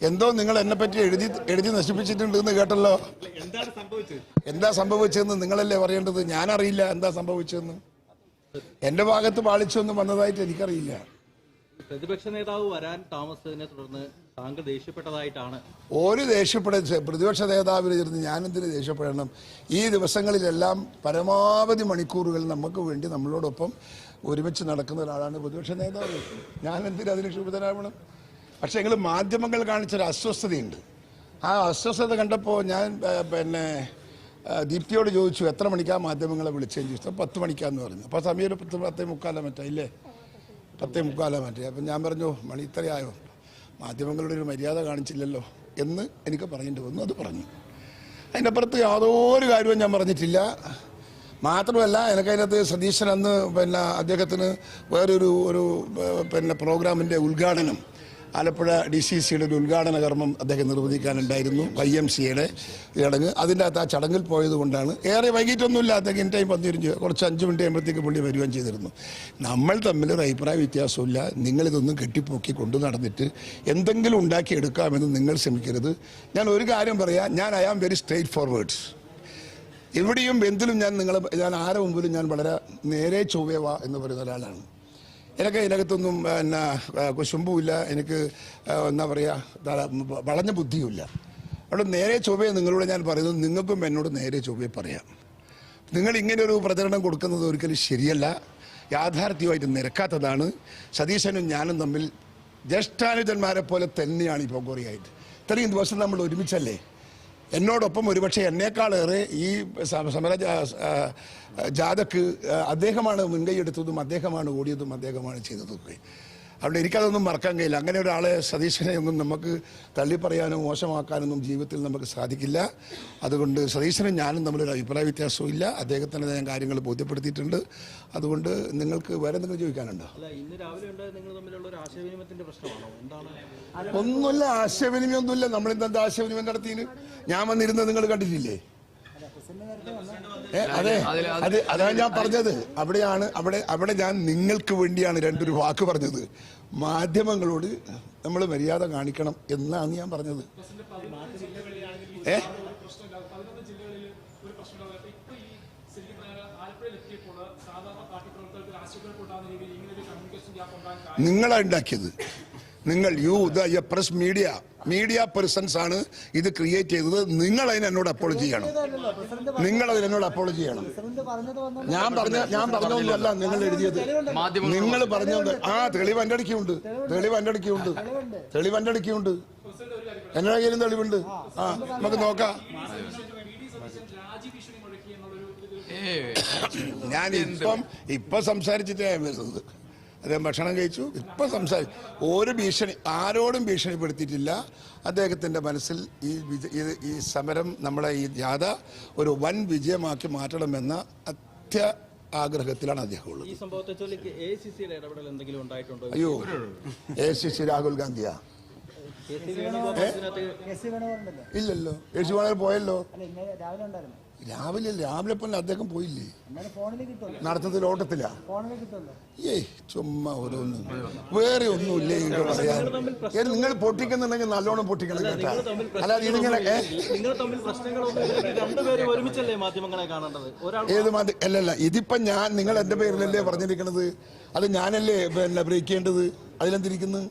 എന്തോ നിങ്ങൾ എന്നെ പറ്റി എഴുതി നശിപ്പിച്ചിട്ടുണ്ടെന്ന് കേട്ടല്ലോ. എന്താ സംഭവിച്ചതെന്ന് നിങ്ങളല്ലേ പറയേണ്ടത്. ഞാനറിയില്ല എന്താ സംഭവിച്ചതെന്ന്. എന്റെ ഭാഗത്ത് പാളിച്ചൊന്നും വന്നതായിട്ട് എനിക്കറിയില്ല. പ്രതിപക്ഷ നേതാവ് വരാൻ താമസത്തിനെ തുടർന്ന് താങ്കൾ ദേഷ്യപ്പെട്ടതായിട്ടാണ്. ഒരു പ്രതിപക്ഷ നേതാവിന് ചേർന്ന് ഞാനെന്തിന് ദേഷ്യപ്പെടണം? ഈ ദിവസങ്ങളിലെല്ലാം പരമാവധി മണിക്കൂറുകൾ നമുക്ക് വേണ്ടി നമ്മളോടൊപ്പം ഒരുമിച്ച് നടക്കുന്ന ഒരാളാണ് പ്രതിപക്ഷ നേതാവ്. ഞാനെന്തിന് അതിന് ക്ഷുഭിതനാവണം? പക്ഷേ എങ്കിൽ മാധ്യമങ്ങൾ കാണിച്ചൊരു അസ്വസ്ഥതയുണ്ട്. ആ അസ്വസ്ഥത കണ്ടപ്പോൾ ഞാൻ ദീപ്തിയോട് ചോദിച്ചു, എത്ര മണിക്കാണ് മാധ്യമങ്ങളെ വിളിച്ചതെന്ന് ചോദിച്ചു. 10 മണിക്കാന്ന് പറഞ്ഞു. അപ്പോൾ സമയം 10:45 മറ്റായില്ലേ, 10:45 മറ്റേ. അപ്പം ഞാൻ പറഞ്ഞു, മണി ഇത്രയായോ, മാധ്യമങ്ങളുടെ ഒരു മര്യാദ കാണിച്ചില്ലല്ലോ എന്ന് എനിക്ക് പറയേണ്ടി വന്നു. അത് പറഞ്ഞു. അതിൻ്റെ അപ്പുറത്ത് യാതൊരു കാര്യവും ഞാൻ പറഞ്ഞിട്ടില്ല. മാത്രമല്ല, എനിക്കതിനകത്ത് സതീശൻ അന്ന് അദ്ദേഹത്തിന് വേറൊരു പ്രോഗ്രാമിൻ്റെ ഉദ്ഘാടനം, ആലപ്പുഴ DCCയുടെ ഒരു ഉദ്ഘാടന കർമ്മം അദ്ദേഹം നിർവഹിക്കാനുണ്ടായിരുന്നു, YMCAയുടെ ചടങ്ങ്. അതിൻ്റെ അകത്ത് ആ ചടങ്ങിൽ പോയത് കൊണ്ടാണ്. ഏറെ വൈകിട്ടൊന്നുമില്ല, അദ്ദേഹം ടൈം വന്നിരുന്നു. കുറച്ച് 5 മിനിറ്റ് കഴിയുമ്പോഴത്തേക്ക് പുള്ളി വരുവാൻ ചെയ്തിരുന്നു. നമ്മൾ തമ്മിലൊരു അഭിപ്രായ വ്യത്യാസമില്ല. നിങ്ങളിതൊന്നും കെട്ടിപ്പൊക്കി കൊണ്ടു നടന്നിട്ട് എന്തെങ്കിലും ഉണ്ടാക്കിയെടുക്കാമെന്ന് നിങ്ങൾ ശ്രമിക്കരുത്. ഞാൻ ഒരു കാര്യം പറയാം, I am very straight forwards. എവിടെയും എന്തിലും ഞാൻ ആരെ മുമ്പിലും ഞാൻ വളരെ നേരെ ചൊവ്വേവാ എന്ന് പറയുന്ന ഒരാളാണ്. എനിക്ക് ഇതിനകത്തൊന്നും കുശുമ്പുമില്ല, എനിക്ക് എന്താ പറയുക, വളഞ്ഞ ബുദ്ധിയുമില്ല. അവിടെ നേരെ ചൊവ്വയെ നിങ്ങളോട് ഞാൻ പറയുന്നത്, നിങ്ങൾക്കും എന്നോട് നേരെ ചൊവ്വയെ പറയാം. നിങ്ങൾ ഇങ്ങനെയൊരു പ്രചരണം കൊടുക്കുന്നത് ഒരിക്കലും ശരിയല്ല, യാഥാർത്ഥ്യമായിട്ട് നിരക്കാത്തതാണ്. സതീശനും ഞാനും തമ്മിൽ ജ്യേഷ്ഠാനുജന്മാരെ പോലെ തന്നെയാണ് ഇപ്പോൾ കൊറിയായിട്ട്. ഇത്രയും ദിവസം നമ്മൾ ഒരുമിച്ചല്ലേ. എന്നോടൊപ്പം ഒരുപക്ഷെ എന്നേക്കാളേറെ ഈ സമര ജാഥക്ക് അദ്ദേഹമാണ് മുൻകൈയെടുത്തതും അദ്ദേഹമാണ് ഓടിയതും അദ്ദേഹമാണ് ചെയ്തതൊക്കെ. അവിടെ എനിക്കതൊന്നും മറക്കാൻ കഴിയില്ല. അങ്ങനെ ഒരാളെ, സതീശനെ ഒന്നും നമുക്ക് തള്ളിപ്പറയാനോ മോശമാക്കാനൊന്നും ജീവിതത്തിൽ നമുക്ക് സാധിക്കില്ല. അതുകൊണ്ട് സതീശനും ഞാനും തമ്മിലൊരു അഭിപ്രായ വ്യത്യാസവും ഇല്ല. അദ്ദേഹത്തിന് ഞാൻ കാര്യങ്ങൾ ബോധ്യപ്പെടുത്തിയിട്ടുണ്ട്. അതുകൊണ്ട് നിങ്ങൾക്ക് വേറെ എന്തെങ്കിലും ചോദിക്കാനുണ്ടോ? ഒന്നുമില്ല, ആശയവിനിമയം ഒന്നുമില്ല. നമ്മളെന്താ ആശയവിനിമയം നടത്തിയത്? ഞാൻ വന്നിരുന്നത് നിങ്ങൾ കണ്ടിട്ടില്ലേ? അതാണ് ഞാൻ പറഞ്ഞത്. അവിടെ ഞാൻ നിങ്ങൾക്ക് വേണ്ടിയാണ് രണ്ടൊരു വാക്ക് പറഞ്ഞത്. മാധ്യമങ്ങളോട് നമ്മൾ മര്യാദ കാണിക്കണം എന്നാണ് ഞാൻ പറഞ്ഞത്. നിങ്ങളാ ഉണ്ടാക്കിയത്. പ്രസ് മീഡിയ പേഴ്സൺസ് ആണ് ഇത് ക്രിയേറ്റ് ചെയ്തത്. നിങ്ങൾ എന്നോട് അപ്പോളജി ചെയ്യണം. ഞാൻ പറഞ്ഞൊന്നുമല്ല നിങ്ങൾ എഴുതിയത്. നിങ്ങൾ പറഞ്ഞത് തെളിവ് എൻ്റെ അടുക്കുണ്ട്. എന്നോട് കയ്യിലും തെളിവുണ്ട്. നമുക്ക് നോക്കാം. ഞാൻ ഇപ്പം സംസാരിച്ചിട്ടേ വരുന്നത്. അദ്ദേഹം ഭക്ഷണം കഴിച്ചു, ഇപ്പം ഒരു ആരോടും ഭീഷണിപ്പെടുത്തിയിട്ടില്ല. അദ്ദേഹത്തിൻ്റെ മനസ്സിൽ ഈ സമരം, നമ്മളെ ഈ ജാഥ ഒരു വൻ വിജയമാക്കി മാറ്റണമെന്ന ആഗ്രഹത്തിലാണ് അദ്ദേഹം ഉള്ളത്. അയ്യോ, ACC രാഹുൽ ഗാന്ധിയാ? ഇല്ലല്ലോ. AC വേണേൽ പോയല്ലോ. രാവിലെ പോലെ അദ്ദേഹം പോയില്ലേ? നടത്തത്തിൽ ഓട്ടത്തില്ല. ചുമ്മാ ഓരോന്നും വേറെ ഒന്നുമില്ലേ പറയാൻ. നിങ്ങൾ പൊട്ടിക്കുന്നുണ്ടെങ്കിൽ നല്ലോണം പൊട്ടിക്കണം കേട്ടാ. അല്ലാതെ ഇതിങ്ങനെ അല്ലല്ല, ഇതിപ്പം നിങ്ങൾ എന്റെ പേരിലല്ലേ പറഞ്ഞിരിക്കണത്. അത് ഞാനല്ലേ ബ്രേക്ക് ചെയ്യേണ്ടത്. അതിലെന്തിരിക്കുന്നു?